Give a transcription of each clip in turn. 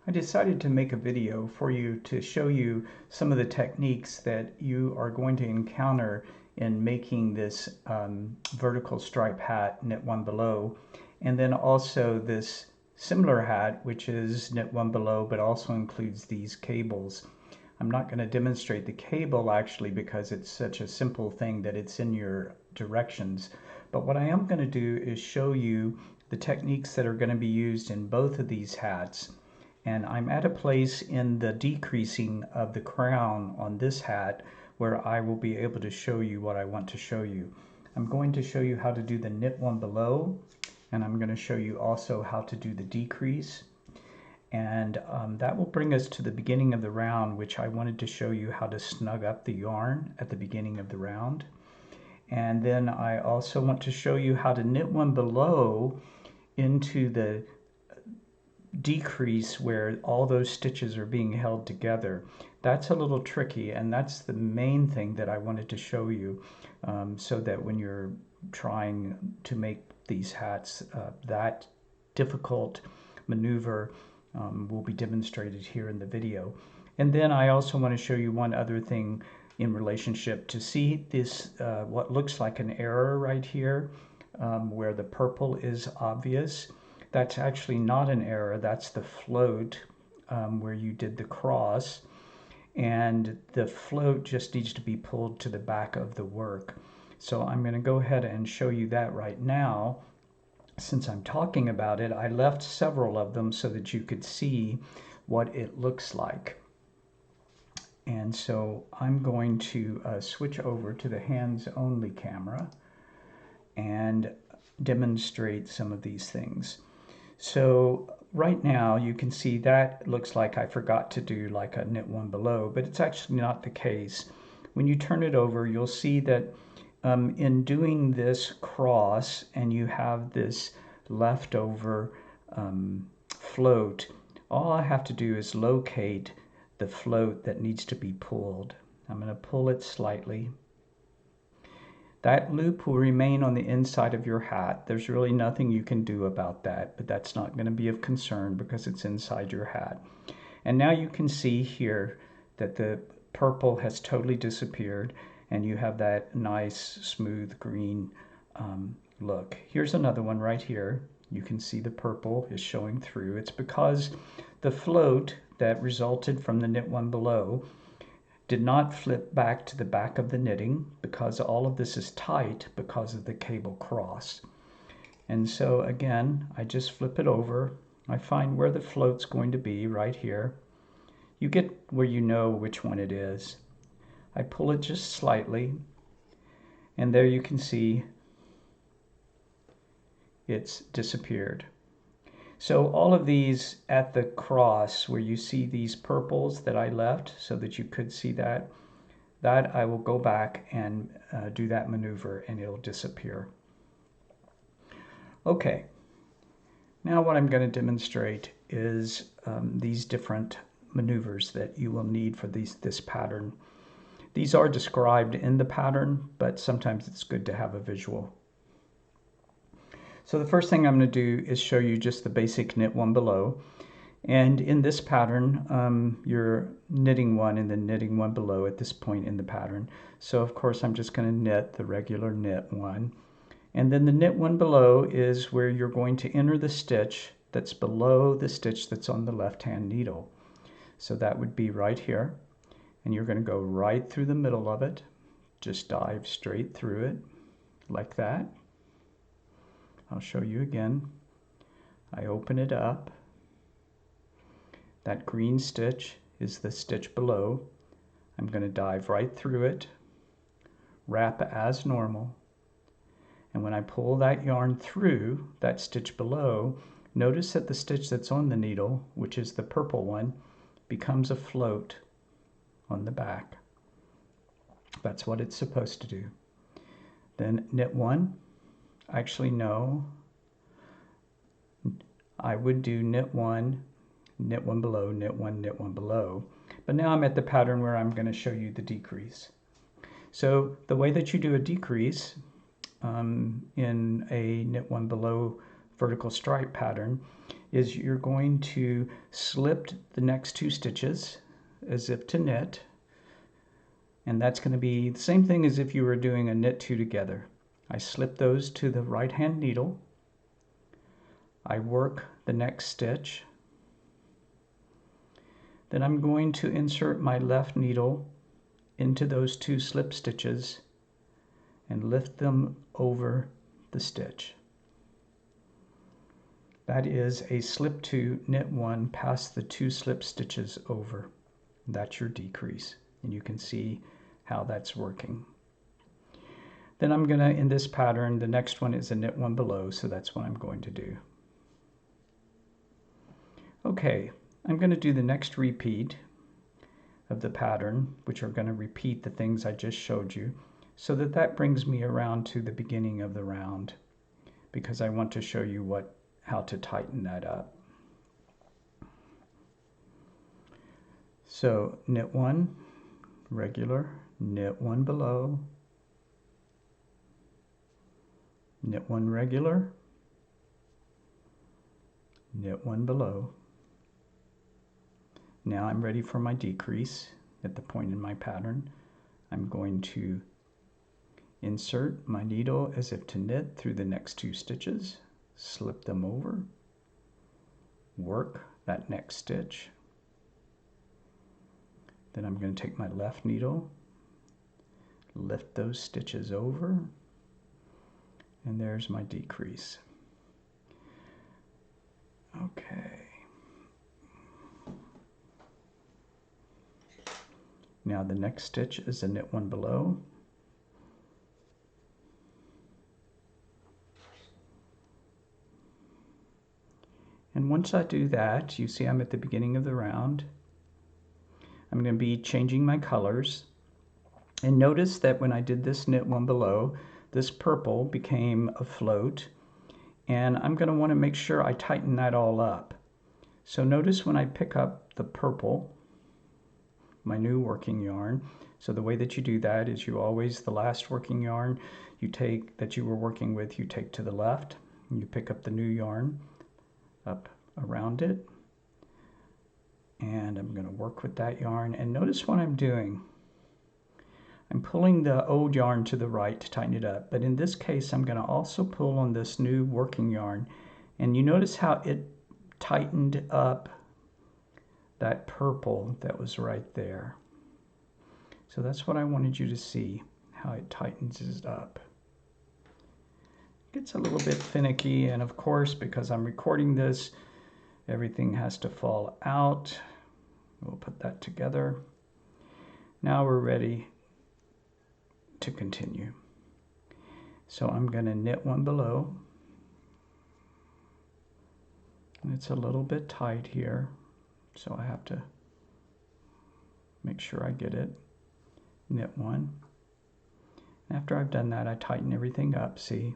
I decided to make a video for you to show you some of the techniques that you are going to encounter in making this vertical stripe hat, knit one below, and then also this similar hat, which is knit one below, but also includes these cables. I'm not going to demonstrate the cable actually because it's such a simple thing that it's in your directions. But what I am going to do is show you the techniques that are going to be used in both of these hats. And I'm at a place in the decreasing of the crown on this hat where I will be able to show you what I want to show you. I'm going to show you how to do the knit one below, and I'm going to show you also how to do the decrease. And that will bring us to the beginning of the round, which I wanted to show you how to snug up the yarn at the beginning of the round. And then I also want to show you how to knit one below into the decrease where all those stitches are being held together. That's a little tricky, and that's the main thing that I wanted to show you, so that when you're trying to make these hats, that difficult maneuver will be demonstrated here in the video. And then I also want to show you one other thing in relationship to see this, what looks like an error right here, where the purple is obvious. That's actually not an error, that's the float where you did the cross, and the float just needs to be pulled to the back of the work. So I'm going to go ahead and show you that right now. Since I'm talking about it, I left several of them so that you could see what it looks like. And so I'm going to switch over to the hands-only camera and demonstrate some of these things. So right now you can see that looks like I forgot to do like a knit one below, but it's actually not the case. When you turn it over, you'll see that in doing this cross and you have this leftover float, all I have to do is locate the float that needs to be pulled. I'm going to pull it slightly. That loop will remain on the inside of your hat. There's really nothing you can do about that, but that's not going to be of concern because it's inside your hat. And now you can see here that the purple has totally disappeared and you have that nice smooth green look. Here's another one right here. You can see the purple is showing through. It's because the float that resulted from the knit one below did not flip back to the back of the knitting because all of this is tight because of the cable cross. And so again, I just flip it over. I find where the float's going to be right here. You get where you know which one it is. I pull it just slightly, and there you can see it's disappeared. So all of these at the cross where you see these purples that I left so that you could see that I will go back and do that maneuver and it'll disappear. Okay, now what I'm going to demonstrate is these different maneuvers that you will need for this pattern. These are described in the pattern, but sometimes it's good to have a visual. So the first thing I'm going to do is show you just the basic knit one below. And in this pattern, you're knitting one and then knitting one below at this point in the pattern. So of course I'm just going to knit the regular knit one. And then the knit one below is where you're going to enter the stitch that's below the stitch that's on the left-hand needle. So that would be right here. And you're going to go right through the middle of it. Just dive straight through it like that. I'll show you again. I open it up. That green stitch is the stitch below. I'm going to dive right through it, wrap as normal, and when I pull that yarn through that stitch below, notice that the stitch that's on the needle, which is the purple one, becomes a float on the back. That's what it's supposed to do. Then knit one. Actually, no. I would do knit one below, knit one below. But now I'm at the pattern where I'm going to show you the decrease. So the way that you do a decrease in a knit one below vertical stripe pattern is you're going to slip the next 2 stitches as if to knit, and that's going to be the same thing as if you were doing a knit 2 together. I slip those to the right hand needle, I work the next stitch, then I'm going to insert my left needle into those 2 slip stitches and lift them over the stitch. That is a slip 2, knit 1, pass the 2 slip stitches over. That's your decrease, and you can see how that's working. Then I'm going to, in this pattern, the next one is a knit 1 below, so that's what I'm going to do. Okay, I'm going to do the next repeat of the pattern, which are going to repeat the things I just showed you, so that brings me around to the beginning of the round, because I want to show you how to tighten that up. So knit 1 regular, knit 1 below, knit 1 regular, knit 1 below. Now I'm ready for my decrease at the point in my pattern. I'm going to insert my needle as if to knit through the next 2 stitches, slip them over, work that next stitch. Then I'm going to take my left needle, lift those stitches over, and there's my decrease. Okay. Now the next stitch is a knit 1 below. And once I do that, you see I'm at the beginning of the round. I'm going to be changing my colors. And notice that when I did this knit 1 below, this purple became a float. And I'm going to want to make sure I tighten that all up. So notice when I pick up the purple, my new working yarn. So the way that you do that is you always, the last working yarn you take that you were working with, you take to the left, and you pick up the new yarn up around it. And I'm going to work with that yarn. And notice what I'm doing. I'm pulling the old yarn to the right to tighten it up. But in this case, I'm going to also pull on this new working yarn. And you notice how it tightened up that purple that was right there. So that's what I wanted you to see, how it tightens it up. It gets a little bit finicky, and of course, because I'm recording this, everything has to fall out. We'll put that together. Now we're ready to continue. So I'm going to knit 1 below. And it's a little bit tight here, so I have to make sure I get it. Knit 1. After I've done that, I tighten everything up, see?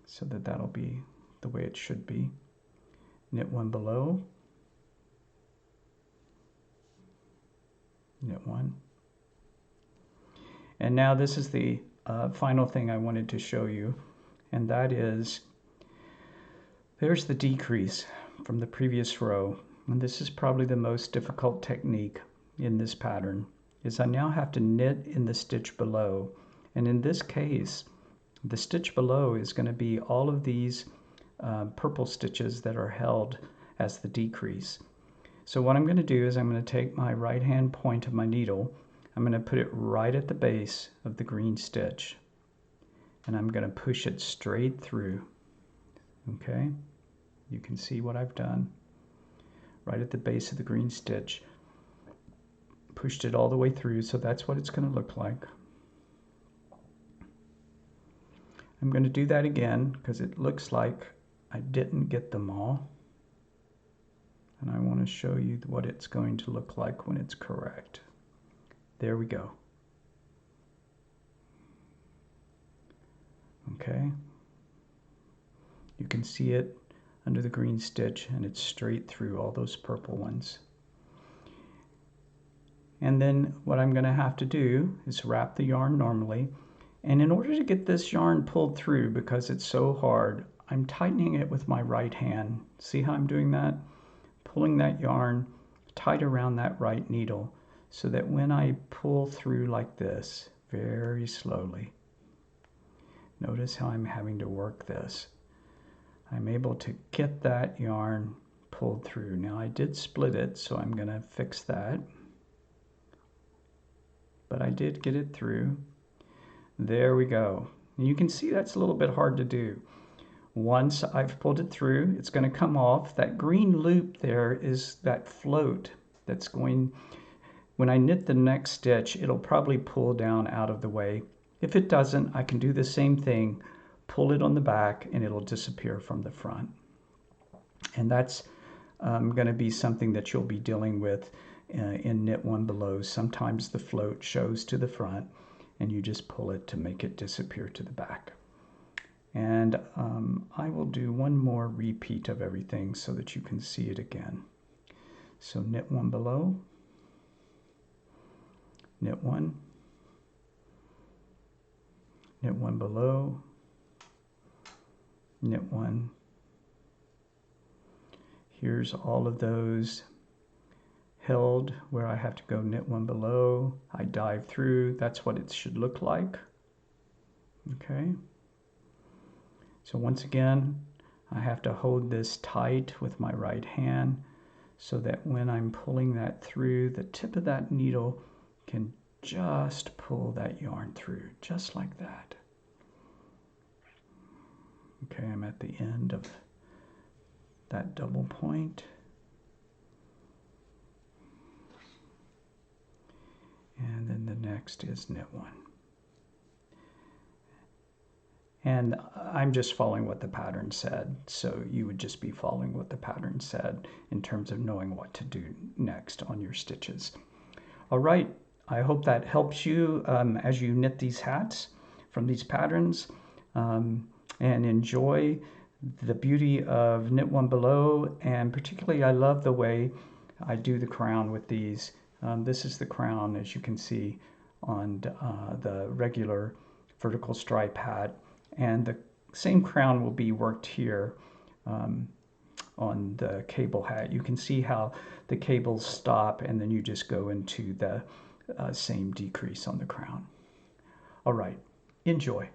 So that'll be the way it should be. Knit 1 below. Knit 1. And now this is the final thing I wanted to show you, and that is, there's the decrease from the previous row. And this is probably the most difficult technique in this pattern, is I now have to knit in the stitch below. And in this case, the stitch below is going to be all of these purple stitches that are held as the decrease. So what I'm going to do is I'm going to take my right hand point of my needle, I'm going to put it right at the base of the green stitch, and I'm going to push it straight through. Okay, you can see what I've done. Right at the base of the green stitch, pushed it all the way through, so that's what it's going to look like. I'm going to do that again because it looks like I didn't get them all, and I want to show you what it's going to look like when it's correct. There we go. Okay, you can see it under the green stitch, and it's straight through all those purple ones. And then what I'm going to have to do is wrap the yarn normally, and in order to get this yarn pulled through, because it's so hard, I'm tightening it with my right hand. See how I'm doing that? Pulling that yarn tight around that right needle so that when I pull through like this, very slowly, notice how I'm having to work this. I'm able to get that yarn pulled through. Now I did split it, so I'm going to fix that. But I did get it through. There we go. And you can see that's a little bit hard to do. Once I've pulled it through, it's going to come off. That green loop there is that float that's going, when I knit the next stitch, it'll probably pull down out of the way. If it doesn't, I can do the same thing, pull it on the back, and it'll disappear from the front. And that's going to be something that you'll be dealing with in Knit One Below. Sometimes the float shows to the front, and you just pull it to make it disappear to the back. And I will do one more repeat of everything so that you can see it again. So knit one below, knit one below, knit one. Here's all of those held where I have to go knit one below. I dive through. That's what it should look like. Okay. So once again, I have to hold this tight with my right hand so that when I'm pulling that through, the tip of that needle can just pull that yarn through, just like that. Okay, I'm at the end of that double point. And then the next is knit one. And I'm just following what the pattern said, so you would just be following what the pattern said in terms of knowing what to do next on your stitches. All right, I hope that helps you as you knit these hats from these patterns, and enjoy the beauty of Knit One Below. And particularly I love the way I do the crown with these. This is the crown, as you can see, on the regular vertical stripe hat. And the same crown will be worked here on the cable hat. You can see how the cables stop, and then you just go into the same decrease on the crown. All right, enjoy.